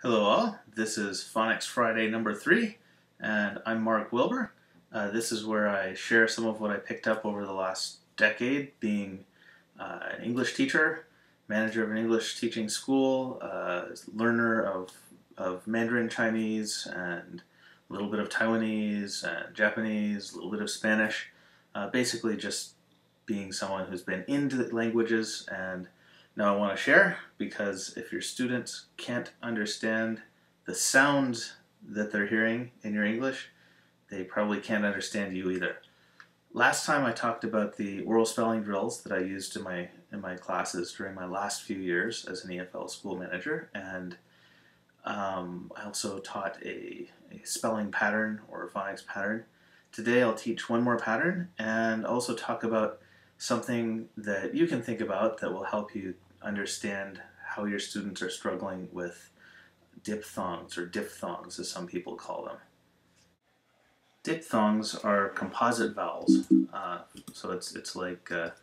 Hello all, this is Phonics Friday number 3, and I'm Mark Wilbur. This is where I share some of what I picked up over the last decade being an English teacher, manager of an English teaching school, learner of Mandarin Chinese, and a little bit of Taiwanese and Japanese, a little bit of Spanish. Basically just being someone who's been into the languages, and now I want to share because if your students can't understand the sounds that they're hearing in your English, they probably can't understand you either. Last time I talked about the oral spelling drills that I used in my classes during my last few years as an EFL school manager, and I also taught a spelling pattern or a phonics pattern. Today I'll teach one more pattern and also talk about something that you can think about that will help you understand how your students are struggling with diphthongs, or diphthongs as some people call them. Diphthongs are composite vowels. So it's like a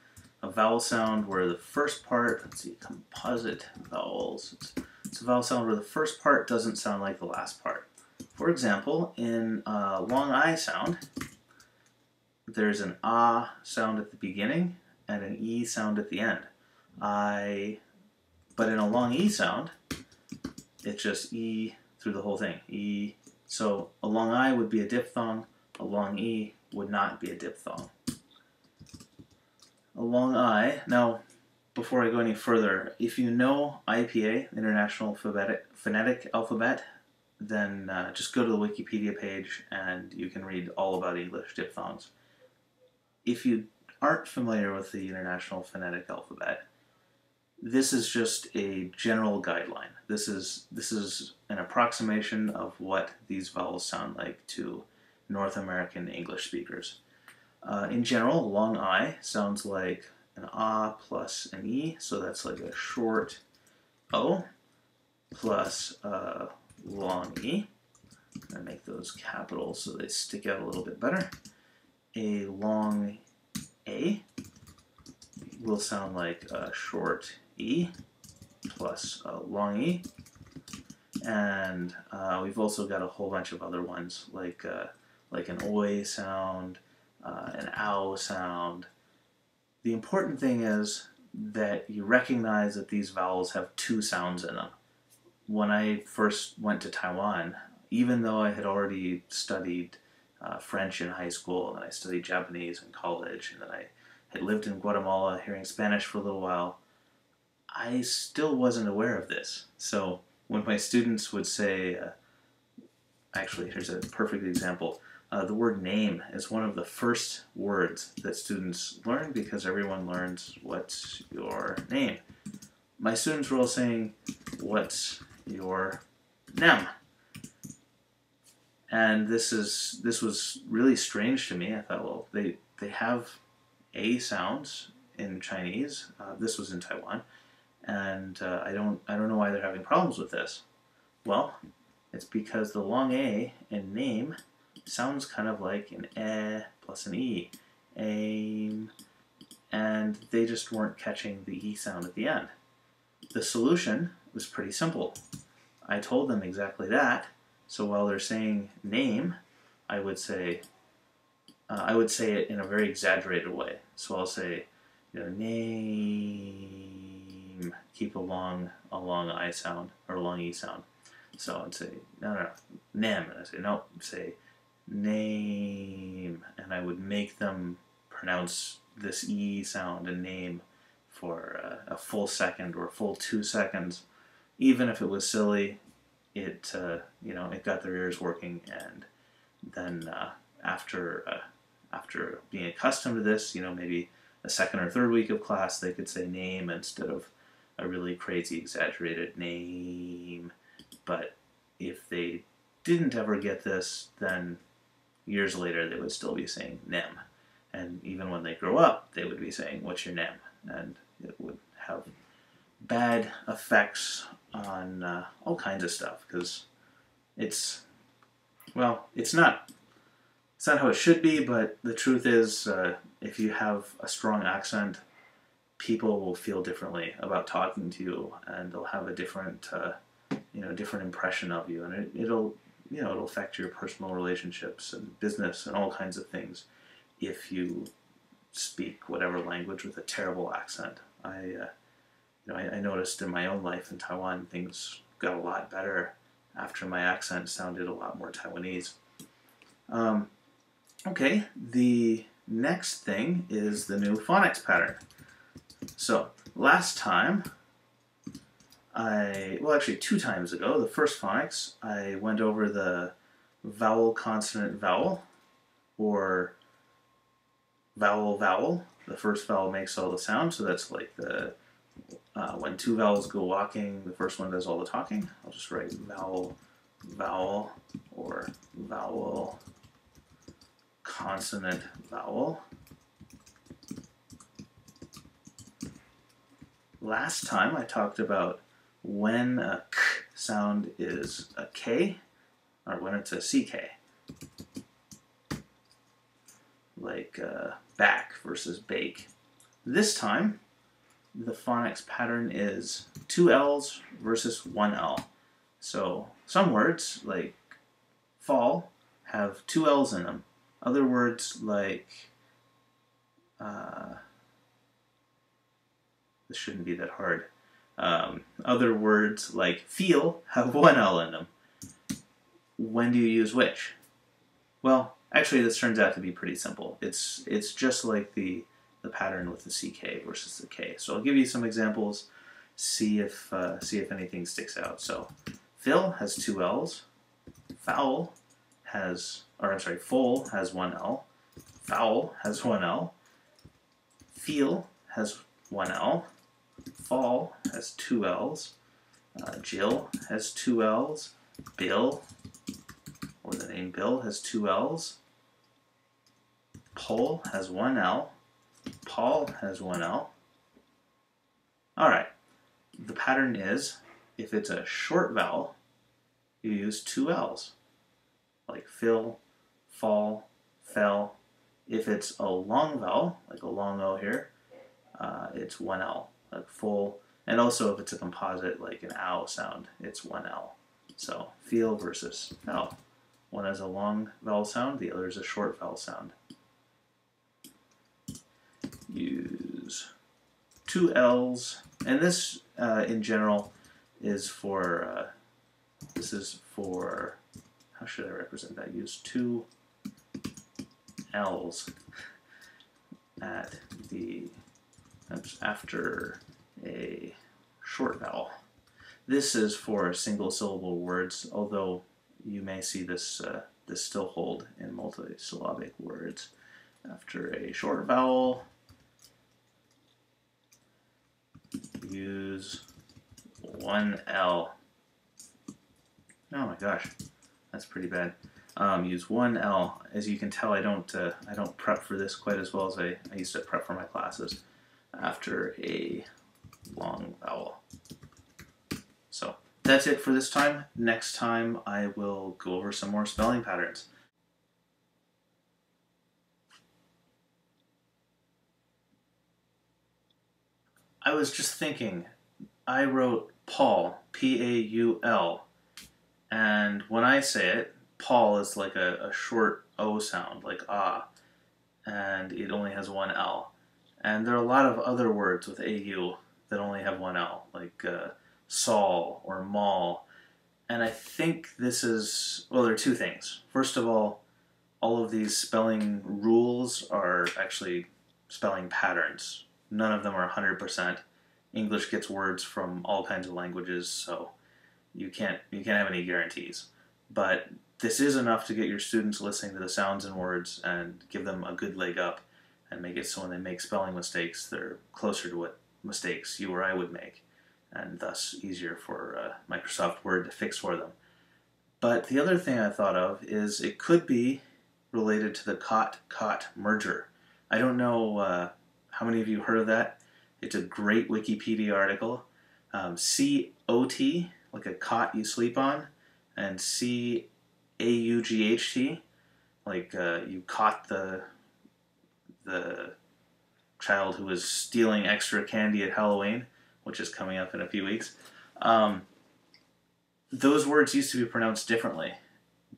vowel sound where the first part, let's see, composite vowels. It's a vowel sound where the first part doesn't sound like the last part. For example, in a long I sound, there's an ah sound at the beginning and an e sound at the end. But in a long e sound, it's just e through the whole thing. E. So a long I would be a diphthong. A long e would not be a diphthong. A long I. Now, before I go any further, if you know IPA, International Phonetic Alphabet, then just go to the Wikipedia page and you can read all about English diphthongs. If you aren't familiar with the International Phonetic Alphabet, this is just a general guideline. This is an approximation of what these vowels sound like to North American English speakers. In general, a long I sounds like an ah plus an e, so that's like a short O plus a long e. I'm going to make those capitals so they stick out a little bit better. A long A will sound like a short E plus a long E. And we've also got a whole bunch of other ones like an oi sound, an ow sound. The important thing is that you recognize that these vowels have two sounds in them. When I first went to Taiwan, even though I had already studied French in high school, and I studied Japanese in college, and then I had lived in Guatemala hearing Spanish for a little while, I still wasn't aware of this. So when my students would say, actually here's a perfect example, the word name is one of the first words that students learn because everyone learns what's your name. My students were all saying, what's your nem? And this was really strange to me. I thought, well, they have A sounds in Chinese. This was in Taiwan, and I don't know why they're having problems with this. Well, it's because the long A in name sounds kind of like an eh plus an e, aim, and they just weren't catching the e sound at the end. The solution was pretty simple. I told them exactly that. So while they're saying name, I would say it in a very exaggerated way. So I'll say, name. Keep a long I sound or a long e sound. So I'd say no, nem, and I say no, say name, and I would make them pronounce this e sound and name for a full second or a full 2 seconds, even if it was silly. It got their ears working, and then after being accustomed to this, maybe a second or third week of class, they could say name instead of a really crazy exaggerated name. But if they didn't ever get this, then years later they would still be saying nem, and even when they grow up, they would be saying what's your nem, and it would have bad effects on all kinds of stuff, because it's not how it should be, but the truth is, if you have a strong accent, people will feel differently about talking to you, and they'll have a different different impression of you, and it'll affect your personal relationships and business and all kinds of things if you speak whatever language with a terrible accent. I noticed in my own life in Taiwan, things got a lot better after my accent sounded a lot more Taiwanese. Okay, the next thing is the new phonics pattern. So, last time, actually 2 times ago, the first phonics, I went over the vowel, consonant, vowel, or vowel, vowel. The first vowel makes all the sound, so that's like when 2 vowels go walking, the first one does all the talking. I'll just write vowel, vowel, or vowel, consonant, vowel. Last time I talked about when a k sound is a k, or when it's a ck. Like back versus bake. This time, the phonics pattern is 2 L's versus 1 L. So some words, like fall, have 2 L's in them. Other words, like, this shouldn't be that hard. Other words, like feel, have 1 L in them. When do you use which? Well, actually, this turns out to be pretty simple. It's just like the pattern with the CK versus the K. So I'll give you some examples, see if anything sticks out. So, fill has 2 L's. Foul has, full has 1 L. Foul has 1 L. Feel has 1 L. Fall has 2 L's. Jill has 2 L's. Bill, or the name Bill, has 2 L's. Paul has 1 L. Paul has 1 L. Alright, the pattern is, if it's a short vowel, you use 2 L's. Like fill, fall, fell. If it's a long vowel, like a long O here, it's 1 L, like full. And also if it's a composite, like an ow sound, it's 1 L. So, feel versus L. One has a long vowel sound, the other is a short vowel sound. Use 2 L's, and this in general is for, how should I represent that? Use 2 L's at after a short vowel. This is for single syllable words, although you may see this still hold in multisyllabic words. After a short vowel, use 1 L. Oh my gosh, that's pretty bad. Use 1 L. As you can tell, I don't prep for this quite as well as I used to prep for my classes. After a long vowel. So that's it for this time. Next time I will go over some more spelling patterns. I was just thinking, I wrote Paul, P-A-U-L, and when I say it, Paul is like a short O sound, like ah, and it only has 1 L. And there are a lot of other words with AU that only have 1 L, like Saul or Mall. And I think this is, well, there are 2 things. First of all of these spelling rules are actually spelling patterns. None of them are 100%. English gets words from all kinds of languages, so you can't have any guarantees. But this is enough to get your students listening to the sounds and words and give them a good leg up and make it so when they make spelling mistakes, they're closer to what mistakes you or I would make, and thus easier for Microsoft Word to fix for them. But the other thing I thought of is it could be related to the cot merger. I don't know how many of you heard of that. It's a great Wikipedia article. C-O-T, like a cot you sleep on, and C-A-U-G-H-T, like you caught the child who was stealing extra candy at Halloween, which is coming up in a few weeks. those words used to be pronounced differently,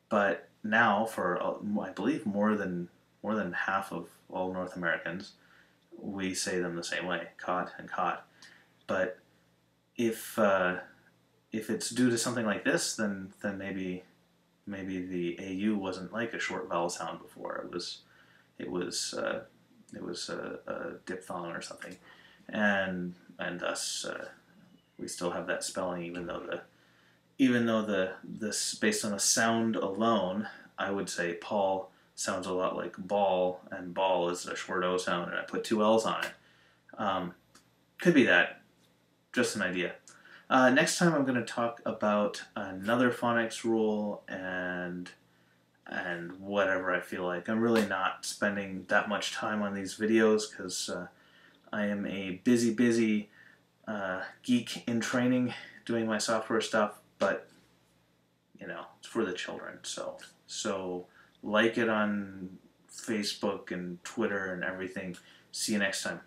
but now for I believe more than half of all North Americans, we say them the same way, caught and caught. But if it's due to something like this, then maybe the AU wasn't like a short vowel sound before. It was a diphthong or something, and thus we still have that spelling, even though this based on the sound alone, I would say Paul sounds a lot like ball, and ball is a short O sound, and I put two L's on it. Could be that. Just an idea. Next time I'm going to talk about another phonics rule and whatever I feel like. I'm really not spending that much time on these videos because I am a busy geek in training doing my software stuff, but it's for the children. So like it on Facebook and Twitter and everything. See you next time.